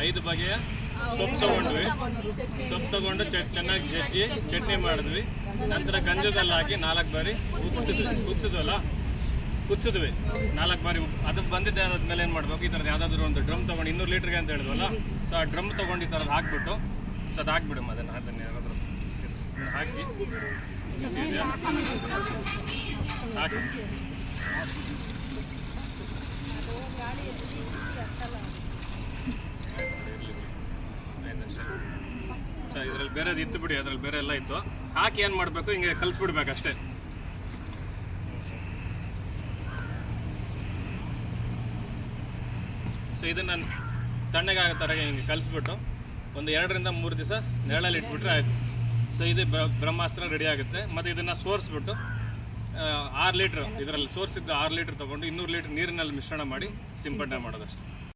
5 ಬಗೆಯ ಸೊಪ್ಪು ತಗೊಂಡ್ವಿ. ಸೊಪ್ಪು ತಗೊಂಡು ಚೆನ್ನಾಗಿ ಜಜ್ಜಿ ಚಟ್ನಿ ಮಾಡಿದ್ವಿ. ನಂತರ ಗಂಜದಲ್ಲಿ ಹಾಕಿ 4 ಬಾರಿ ಕುದಿಸಿದ್ವಿ 4 ಬಾರಿ. ಅದಕ್ಕೆ ಬಂದಿದ್ದೆ ಆದ್ಮೇಲೆ ಏನು ಮಾಡಬೇಕು, ಈ ಥರದ್ದು ಯಾವುದಾದ್ರೂ ಒಂದು ಡ್ರಮ್ ತೊಗೊಂಡು 200 ಲೀಟ್ರಿಗೆ ಅಂತ ಹೇಳಿದ್ವಲ್ಲ, ಸೊ ಆ ಡ್ರಮ್ ತೊಗೊಂಡು ಈ ಥರದ್ದು ಹಾಕ್ಬಿಟ್ಟು ಸೊ ಅದು ಹಾಕ್ಬಿಡು ಅದನ್ನು ಯಾರಾದರೂ ಹಾಕಿ ಹಾಕಿ ಸೊ ಇದರಲ್ಲಿ ಬೇರೆದು ಇತ್ತು ಬಿಡಿ, ಅದರಲ್ಲಿ ಬೇರೆ ಎಲ್ಲ ಇತ್ತು. ಹಾಕಿ ಏನು ಮಾಡಬೇಕು, ಹಿಂಗೆ ಕಲಿಸ್ಬಿಡ್ಬೇಕು ಅಷ್ಟೇ. ಸೊ ಇದನ್ನು ತಣ್ಣಗಾಗೋ ಥರ ಹಿಂಗೆ ಕಲಿಸ್ಬಿಟ್ಟು ಒಂದು 2 ರಿಂದ 3 ದಿವಸ ನೆರಳಲ್ಲಿ ಇಟ್ಬಿಟ್ರೆ ಆಯಿತು. ಸೊ ಇದು ಬ್ರಹ್ಮಾಸ್ತ್ರ ರೆಡಿ ಆಗುತ್ತೆ. ಮತ್ತು ಇದನ್ನು ಸೋರಿಸ್ಬಿಟ್ಟು 6 ಲೀಟ್ರ್ ಇದರಲ್ಲಿ ಸೋರಿಸಿದ್ದು 6 ಲೀಟ್ರ್ ತೊಗೊಂಡು 200 ಲೀಟ್ರ್ ನೀರಿನಲ್ಲಿ ಮಿಶ್ರಣ ಮಾಡಿ ಸಿಂಪಡಣೆ ಮಾಡೋದಷ್ಟೇ.